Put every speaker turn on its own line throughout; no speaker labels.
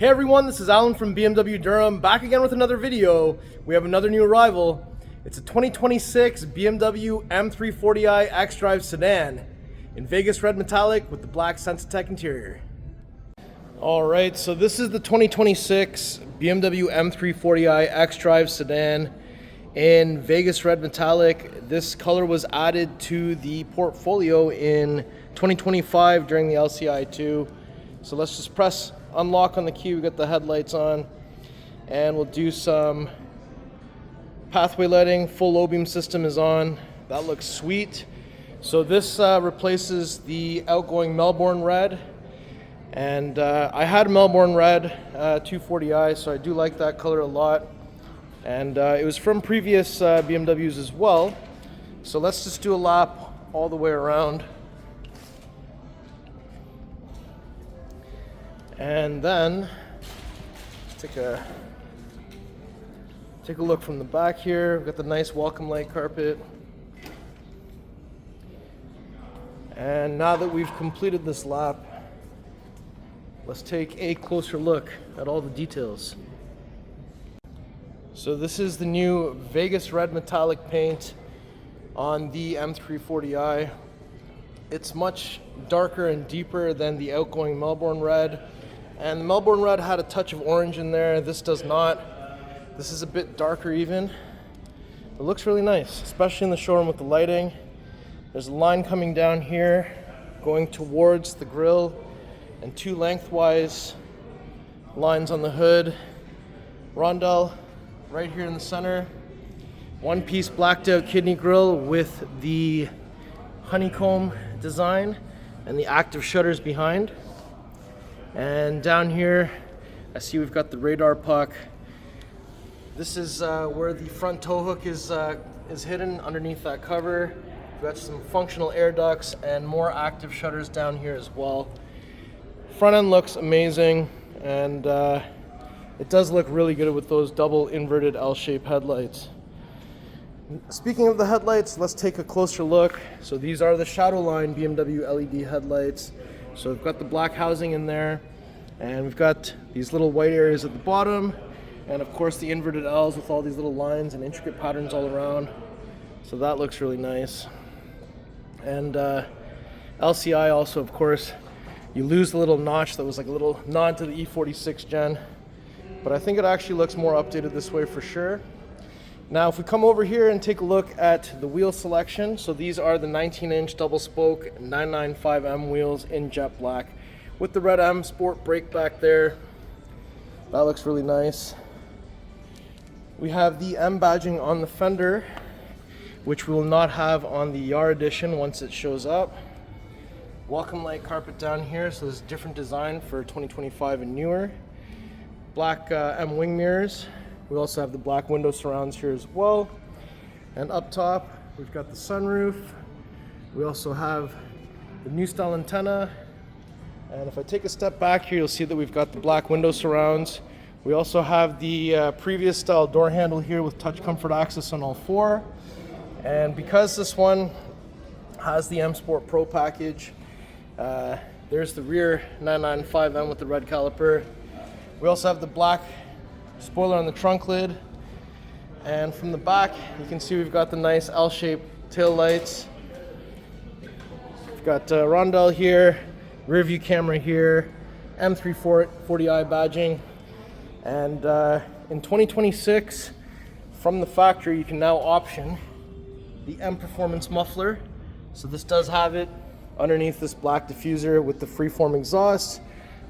Hey everyone, this is Alan from BMW Durham, back again with another video. We have another new arrival. It's a 2026 BMW M340i xDrive Sedan in Vegas red metallic with the Black Sensatec Interior. Alright, so this is the 2026 BMW M340i xDrive Sedan in Vegas red metallic. This color was added to the portfolio in 2025 during the LCI2. So let's just press unlock on the key. We got the headlights on, and we'll do some pathway lighting. Full low beam system is on. That looks sweet. So this replaces the outgoing Melbourne red, and I had Melbourne red 240i, so I do like that color a lot, and it was from previous BMWs as well. So let's just do a lap all the way around. And then take a look from the back here. We've got the nice welcome light carpet. And now that we've completed this lap, let's take a closer look at all the details. So this is the new Vegas red metallic paint on the M340i. It's much darker and deeper than the outgoing Melbourne red. And the Melbourne red had a touch of orange in there. This does not. This is a bit darker even. It looks really nice, especially in the showroom with the lighting. There's a line coming down here, going towards the grille, and two lengthwise lines on the hood. Rondelle right here in the center. One-piece blacked out kidney grille with the honeycomb design and the active shutters behind. And down here, I see we've got the radar puck. This is where the front tow hook is hidden underneath that cover. We've got some functional air ducts and more active shutters down here as well. Front end looks amazing, and it does look really good with those double inverted L-shaped headlights. Speaking of the headlights, let's take a closer look. So these are the Shadowline BMW LED headlights. So we've got the black housing in there, and we've got these little white areas at the bottom, and of course the inverted L's with all these little lines and intricate patterns all around. So that looks really nice. And LCI also, of course, you lose the little notch that was like a little nod to the E46 gen, but I think it actually looks more updated this way for sure. Now if we come over here and take a look at the wheel selection, so these are the 19-inch double spoke 995M wheels in jet black with the red M Sport brake back there. That looks really nice. We have the M badging on the fender, which we will not have on the Yar edition once it shows up. Welcome light carpet down here, so there's a different design for 2025 and newer. Black M wing mirrors. We also have the black window surrounds here as well. And up top, we've got the sunroof. We also have the new style antenna. And if I take a step back here, you'll see that we've got the black window surrounds. We also have the previous style door handle here with touch comfort access on all four. And because this one has the M Sport Pro package, there's the rear 995M with the red caliper. We also have the black spoiler on the trunk lid, and from the back you can see we've got the nice L-shaped tail lights. We've got rondelle here, rear view camera here, M340i badging, and in 2026 from the factory you can now option the M Performance muffler. So this does have it underneath this black diffuser with the freeform exhaust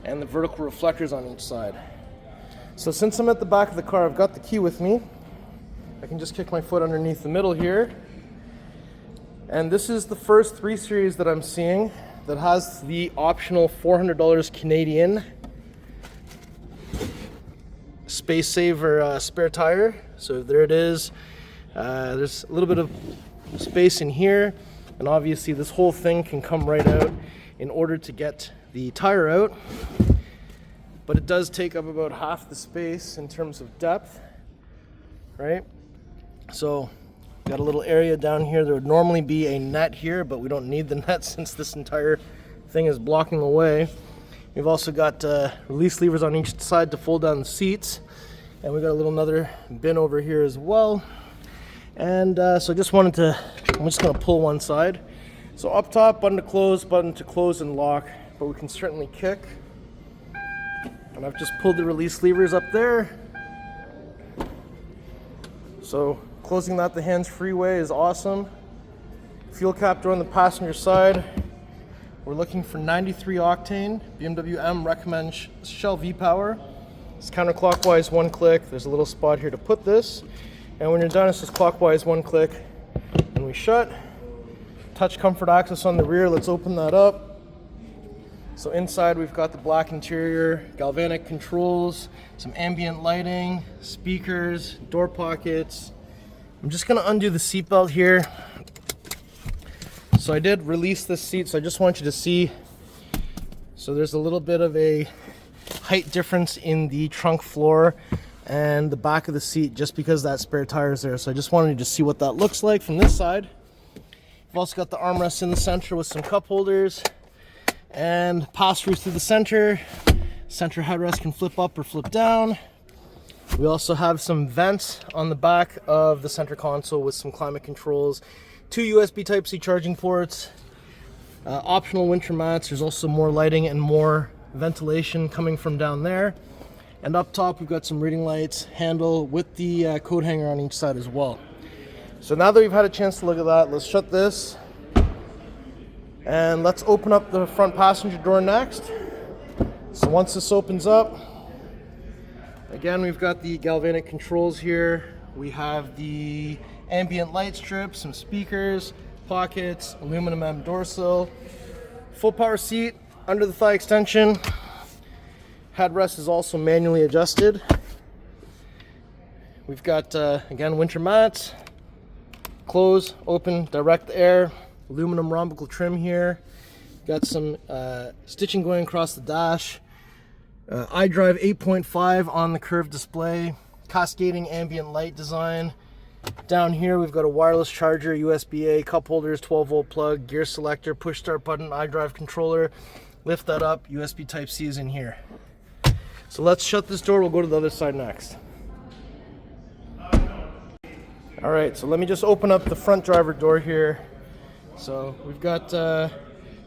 and the vertical reflectors on each side. So since I'm at the back of the car, I've got the key with me. I can just kick my foot underneath the middle here. And this is the first 3 Series that I'm seeing that has the optional $400 Canadian space saver spare tire. So there it is. There's a little bit of space in here, and obviously this whole thing can come right out in order to get the tire out. But it does take up about half the space in terms of depth, right? So got a little area down here. There would normally be a net here, but we don't need the net since this entire thing is blocking the way. We've also got release levers on each side to fold down the seats. And we got a little another bin over here as well. And so I just wanted to, I'm just gonna pull one side. So up top, button to close and lock, but we can certainly kick. And I've just pulled the release levers up there. So closing that the hands-free way is awesome. Fuel cap door on the passenger side. We're looking for 93 octane. BMW M recommends Shell V-Power. It's counterclockwise, one click. There's a little spot here to put this. And when you're done, it's just clockwise, one click, and we shut. Touch comfort access on the rear. Let's open that up. So inside we've got the black interior, galvanic controls, some ambient lighting, speakers, door pockets. I'm just gonna undo the seatbelt here. So I did release this seat, so I just want you to see. So there's a little bit of a height difference in the trunk floor and the back of the seat just because that spare tire is there. So I just wanted you to see what that looks like from this side. We've also got the armrest in the center with some cup holders and pass-throughs through the center. Center headrest can flip up or flip down. We also have some vents on the back of the center console with some climate controls, 2 USB Type-C charging ports, optional winter mats. There's also more lighting and more ventilation coming from down there. And up top we've got some reading lights, handle with the coat hanger on each side as well. So now that we've had a chance to look at that, let's shut this. And let's open up the front passenger door next. So once this opens up, again, we've got the galvanic controls here. We have the ambient light strips, some speakers, pockets, aluminum M door sill, full power seat, under the thigh extension. Headrest is also manually adjusted. We've got, again, winter mats, close, open, direct air, aluminum rhombical trim here. Got some stitching going across the dash. iDrive 8.5 on the curved display, cascading ambient light design. Down here we've got a wireless charger, USB-A, cup holders, 12-volt plug, gear selector, push start button, iDrive controller. Lift that up, USB Type-C is in here. So let's shut this door, we'll go to the other side next. Alright, so let me just open up the front driver door here. So we've got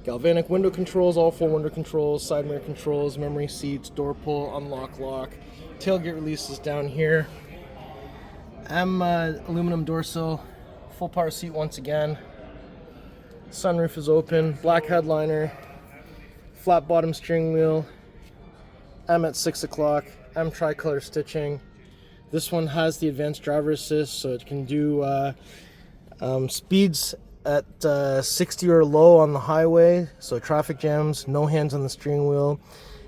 galvanic window controls, all 4 window controls, side mirror controls, memory seats, door pull, unlock, lock. Tailgate releases down here. Aluminum door sill, full power seat once again. Sunroof is open, black headliner, flat bottom steering wheel. M at 6 o'clock, M tricolor stitching. This one has the advanced driver assist, so it can do speeds at 60 or low on the highway, so traffic jams, no hands on the steering wheel.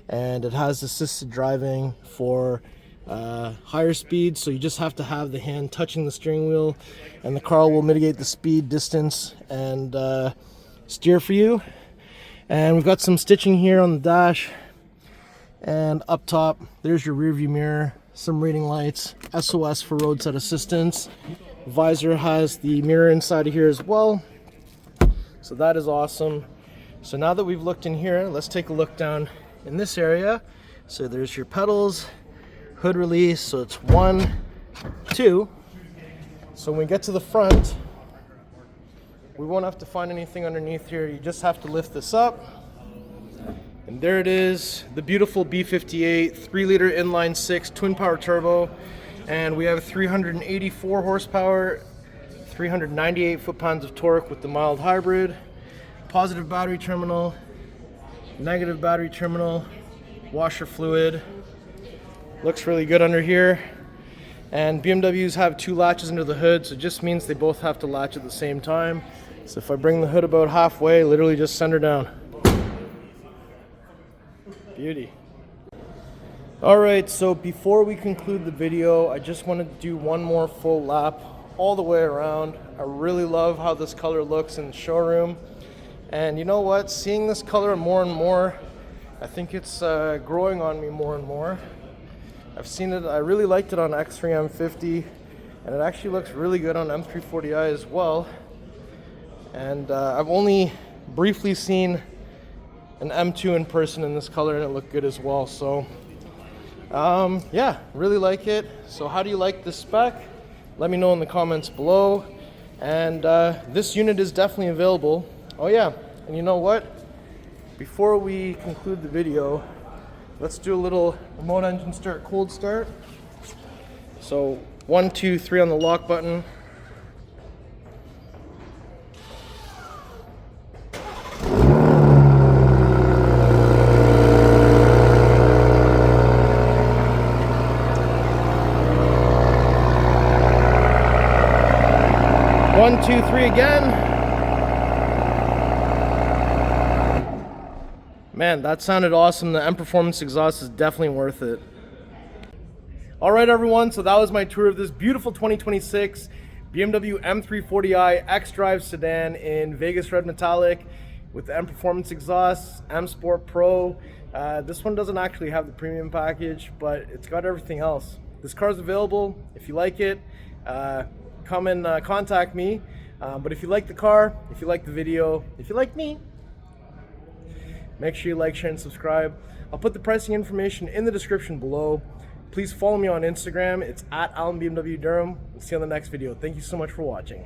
And it has assisted driving for higher speeds, so you just have to have the hand touching the steering wheel, and the car will mitigate the speed, distance, and steer for you. And we've got some stitching here on the dash. And up top, there's your rear view mirror, some reading lights, SOS for roadside assistance. Visor has the mirror inside of here as well. So that is awesome. So now that we've looked in here, let's take a look down in this area. So there's your pedals, hood release, so it's 1, 2. So when we get to the front, we won't have to find anything underneath here. You just have to lift this up. And there it is, the beautiful B58 3-liter inline 6 twin power turbo. And we have 384 horsepower, 398 foot-pounds of torque with the mild hybrid. Positive battery terminal, negative battery terminal, washer fluid. Looks really good under here. And BMWs have 2 latches under the hood, so it just means they both have to latch at the same time. So if I bring the hood about halfway, literally just send her down. Beauty. Alright, so before we conclude the video, I just wanted to do one more full lap all the way around. I really love how this color looks in the showroom. And you know what? Seeing this color more and more, I think it's growing on me more and more. I've seen it, I really liked it on X3 M50, and it actually looks really good on M340i as well. And I've only briefly seen an M2 in person in this color and it looked good as well. So yeah, really like it. So how do you like the spec? Let me know in the comments below. And this unit is definitely available. Oh yeah, and you know what? Before we conclude the video, let's do a little remote engine start, cold start. So 1, 2, 3 on the lock button. One, two, three again. Man, that sounded awesome. The M Performance exhaust is definitely worth it. All right, everyone, so that was my tour of this beautiful 2026 BMW M340i xDrive sedan in Vegas Red Metallic with the M Performance exhaust, M Sport Pro. This one doesn't actually have the premium package, but it's got everything else. This car is available. If you like it, come and contact me. But if you like the car, if you like the video, if you like me, make sure you like, share, and subscribe. I'll put the pricing information in the description below. Please follow me on Instagram. It's @AlanBMW Durham. We'll see you on the next video. Thank you so much for watching.